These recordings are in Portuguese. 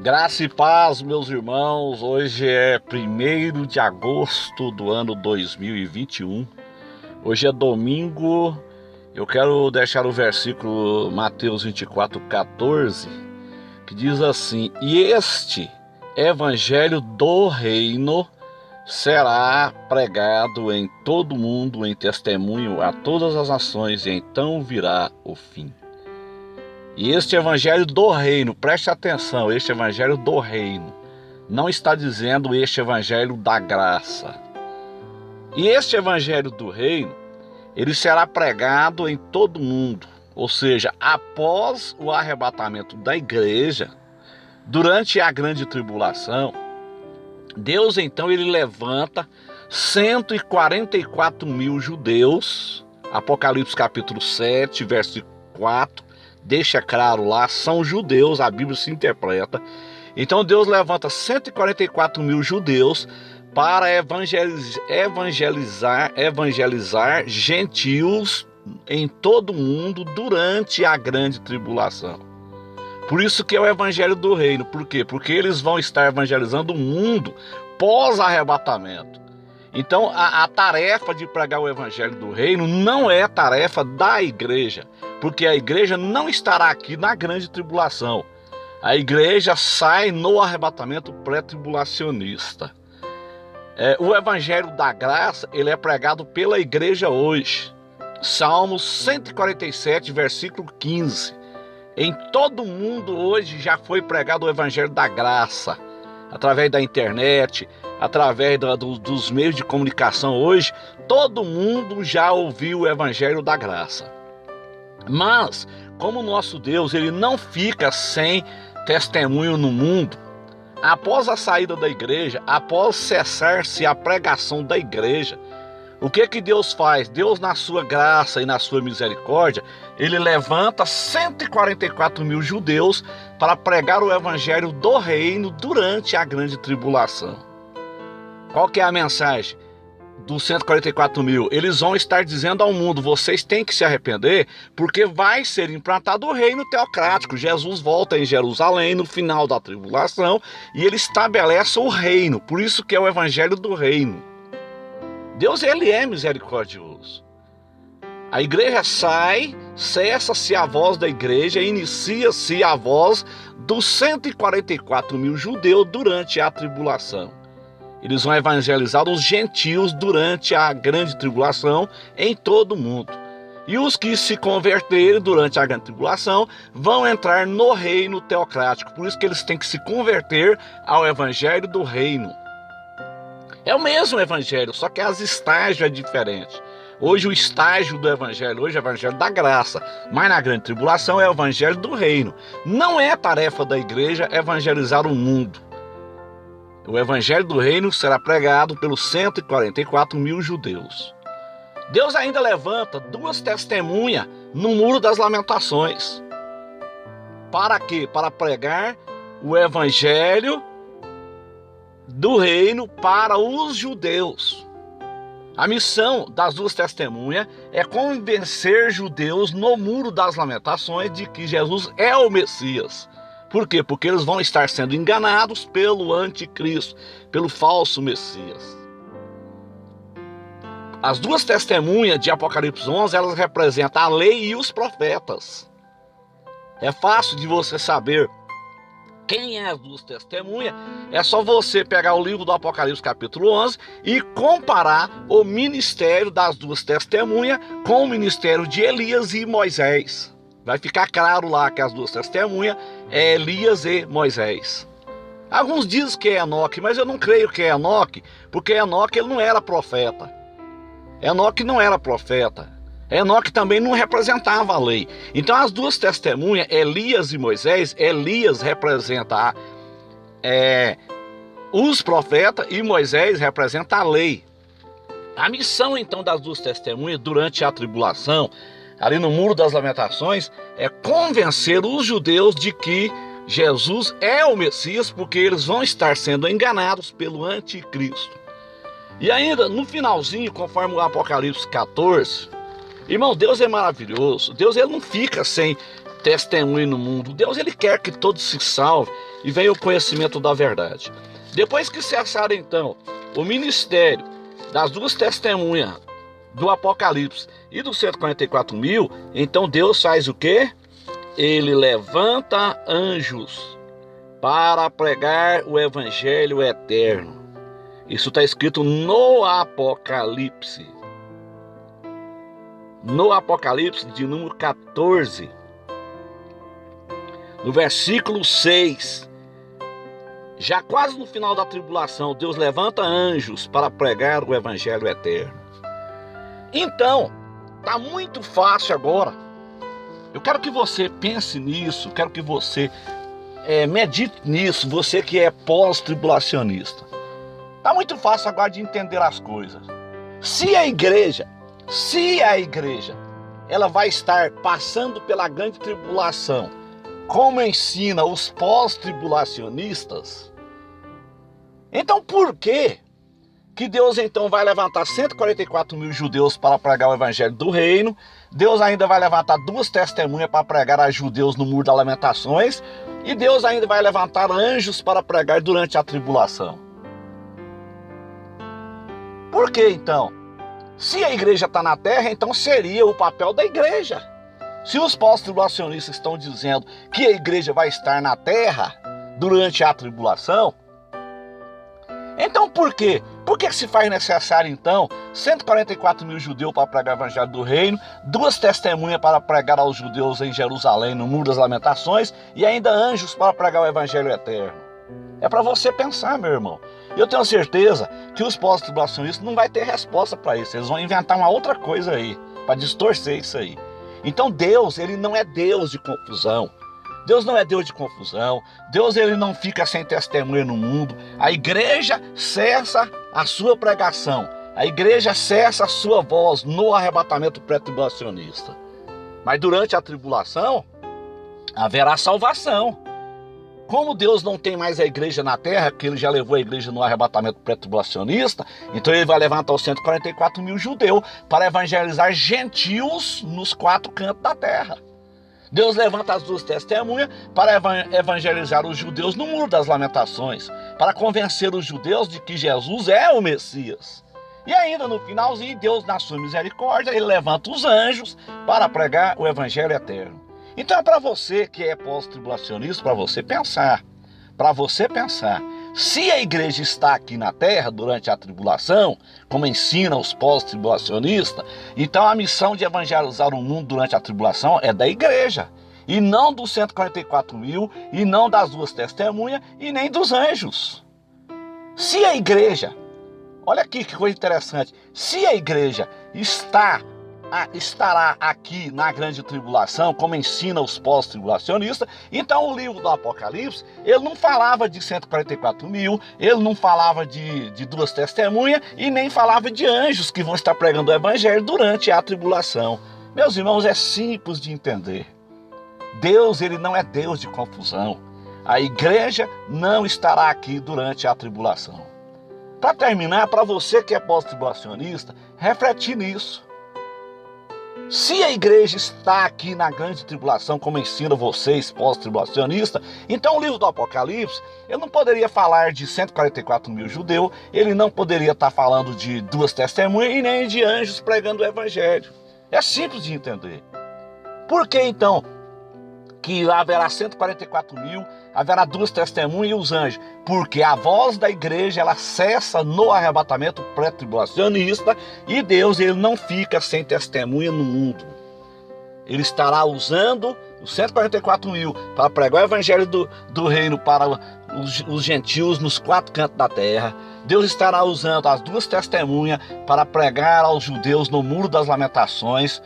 Graça e paz, meus irmãos. Hoje é 1º de agosto do ano 2021. Hoje é domingo. Eu quero deixar o versículo Mateus 24:14, que diz assim: E este evangelho do reino será pregado em todo o mundo em testemunho a todas as nações, e então virá o fim. E este evangelho do reino, preste atenção, este evangelho do reino, não está dizendo este evangelho da graça. E este evangelho do reino, ele será pregado em todo mundo, ou seja, após o arrebatamento da igreja, durante a grande tribulação, Deus então ele levanta 144 mil judeus, Apocalipse capítulo 7, versículo 4, deixa claro lá, são judeus, a Bíblia se interpreta. Então Deus levanta 144 mil judeus para evangelizar gentios em todo o mundo durante a grande tribulação. Por isso que é o evangelho do reino. Por quê? Porque eles vão estar evangelizando o mundo pós-arrebatamento. Então a tarefa de pregar o evangelho do reino não é tarefa da igreja, porque a igreja não estará aqui na grande tribulação. A igreja sai no arrebatamento pré-tribulacionista. O evangelho da graça, ele é pregado pela igreja hoje. Salmos 147, versículo 15. Em todo o mundo hoje já foi pregado o evangelho da graça, através da internet, através dos meios de comunicação hoje, todo mundo já ouviu o evangelho da graça. Mas, como o nosso Deus ele não fica sem testemunho no mundo, após a saída da igreja, após cessar-se a pregação da igreja, o que Deus faz? Deus, na sua graça e na sua misericórdia, ele levanta 144 mil judeus para pregar o evangelho do reino durante a grande tribulação. Qual que é a mensagem dos 144 mil? Eles vão estar dizendo ao mundo: vocês têm que se arrepender, porque vai ser implantado o reino teocrático. Jesus volta em Jerusalém no final da tribulação e ele estabelece o reino. Por isso que é o evangelho do reino. Deus, ele é misericordioso. A igreja sai, cessa-se a voz da igreja, inicia-se a voz dos 144 mil judeus durante a tribulação. Eles vão evangelizar os gentios durante a grande tribulação em todo o mundo. E os que se converterem durante a grande tribulação vão entrar no reino teocrático. Por isso que eles têm que se converter ao evangelho do reino. É o mesmo evangelho, só que as estágios é diferente. Hoje o estágio do evangelho, hoje é o evangelho da graça, mas na grande tribulação é o evangelho do reino. Não é tarefa da igreja evangelizar o mundo. O evangelho do reino será pregado pelos 144 mil judeus. Deus ainda levanta 2 testemunhas no Muro das Lamentações. Para quê? Para pregar o evangelho do reino para os judeus. A missão das 2 testemunhas é convencer judeus no Muro das Lamentações de que Jesus é o Messias. Por quê? Porque eles vão estar sendo enganados pelo anticristo, pelo falso Messias. As 2 testemunhas de Apocalipse 11, elas representam a lei e os profetas. É fácil de você saber quem é as 2 testemunhas. É só você pegar o livro do Apocalipse capítulo 11 e comparar o ministério das 2 testemunhas com o ministério de Elias e Moisés. Vai ficar claro lá que as 2 testemunhas é Elias e Moisés. Alguns dizem que é Enoque, mas eu não creio que é Enoque, porque Enoque ele não era profeta. Enoque não era profeta. Enoque também não representava a lei. Então as 2 testemunhas, Elias e Moisés, Elias representa os profetas e Moisés representa a lei. A missão então das 2 testemunhas durante a tribulação, ali no Muro das Lamentações, é convencer os judeus de que Jesus é o Messias, porque eles vão estar sendo enganados pelo anticristo. E ainda no finalzinho, conforme o Apocalipse 14, irmão, Deus é maravilhoso. Deus ele não fica sem testemunho no mundo. Deus ele quer que todos se salvem. e venha o conhecimento da verdade. Depois que cessar então o ministério das duas testemunhas do Apocalipse e dos 144.000, então Deus faz o quê? Ele levanta anjos para pregar o evangelho eterno. Isso está escrito no Apocalipse. No Apocalipse de número 14, no versículo 6, já quase no final da tribulação, Deus levanta anjos para pregar o evangelho eterno. Então, está muito fácil agora. Eu quero que você pense nisso, quero que você medite nisso, você que é pós-tribulacionista. Está muito fácil agora de entender as coisas. Se a igreja, ela vai estar passando pela grande tribulação, como ensina os pós-tribulacionistas, então por que Deus então vai levantar 144.000 judeus para pregar o evangelho do reino? Deus ainda vai levantar duas testemunhas para pregar a judeus no Muro das Lamentações, e Deus ainda vai levantar anjos para pregar durante a tribulação. Por que então? Se a igreja está na terra, então seria o papel da igreja. Se os pós-tribulacionistas estão dizendo que a igreja vai estar na terra durante a tribulação, então por quê? Por que se faz necessário então 144.000 judeus para pregar o evangelho do reino, duas testemunhas para pregar aos judeus em Jerusalém, no Muro das Lamentações, e ainda anjos para pregar o evangelho eterno? É para você pensar, meu irmão. Eu tenho certeza que os pós-tribulacionistas não vão ter resposta para isso. Eles vão inventar uma outra coisa aí, para distorcer isso aí. Então Deus, ele não é Deus de confusão. Deus não é Deus de confusão. Deus, ele não fica sem testemunha no mundo. A igreja cessa a sua pregação. A igreja cessa a sua voz no arrebatamento pré-tribulacionista. Mas durante a tribulação, haverá salvação. Como Deus não tem mais a igreja na terra, que ele já levou a igreja no arrebatamento pré-tribulacionista, então ele vai levantar os 144.000 judeus para evangelizar gentios nos quatro cantos da terra. Deus levanta as duas testemunhas para evangelizar os judeus no Muro das Lamentações, para convencer os judeus de que Jesus é o Messias. E ainda no finalzinho, Deus, na sua misericórdia, ele levanta os anjos para pregar o evangelho eterno. Então é para você que é pós-tribulacionista, para você pensar, se a igreja está aqui na terra durante a tribulação, como ensina os pós-tribulacionistas, então a missão de evangelizar o mundo durante a tribulação é da igreja, e não dos 144.000, e não das duas testemunhas, e nem dos anjos. Se a igreja, olha aqui que coisa interessante, se a igreja estará aqui na grande tribulação, como ensina os pós-tribulacionistas, então o livro do Apocalipse, ele não falava de 144.000, ele não falava de duas testemunhas, e nem falava de anjos que vão estar pregando o evangelho durante a tribulação. Meus irmãos, é simples de entender. Deus, ele não é Deus de confusão. A igreja não estará aqui durante a tribulação. Para terminar, para você que é pós-tribulacionista, refletir nisso. Se a igreja está aqui na grande tribulação, como ensina vocês, pós-tribulacionistas, então o livro do Apocalipse, ele não poderia falar de 144.000 judeus, ele não poderia estar falando de duas testemunhas e nem de anjos pregando o evangelho. É simples de entender. Por que então que haverá 144.000, haverá duas testemunhas e os anjos? Porque a voz da igreja, ela cessa no arrebatamento pré-tribulacionista, e Deus, ele não fica sem testemunha no mundo. Ele estará usando os 144.000 para pregar o evangelho do reino para os gentios nos quatro cantos da terra. Deus estará usando as duas testemunhas para pregar aos judeus no Muro das Lamentações.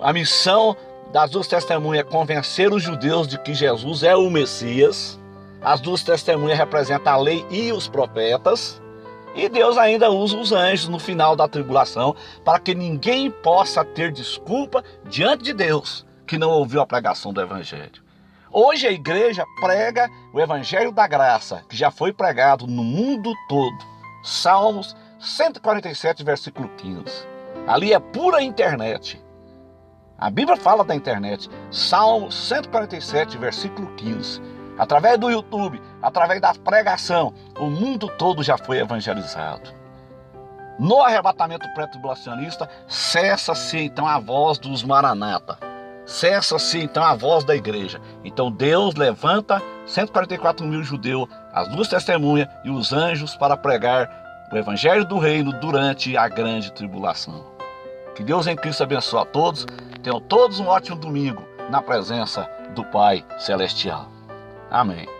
A missão das duas testemunhas é convencer os judeus de que Jesus é o Messias. As duas testemunhas representam a lei e os profetas. E Deus ainda usa os anjos no final da tribulação para que ninguém possa ter desculpa diante de Deus que não ouviu a pregação do evangelho. Hoje a igreja prega o evangelho da graça, que já foi pregado no mundo todo. Salmos 147, versículo 15. Ali é pura internet. A Bíblia fala da internet. Salmo 147, versículo 15. Através do YouTube, através da pregação, o mundo todo já foi evangelizado. No arrebatamento pré-tribulacionista, cessa-se então a voz dos Maranata. Cessa-se então a voz da igreja. Então Deus levanta 144 mil judeus, as duas testemunhas e os anjos para pregar o evangelho do reino durante a grande tribulação. Que Deus em Cristo abençoe a todos. Tenham todos um ótimo domingo na presença do Pai Celestial. Amém.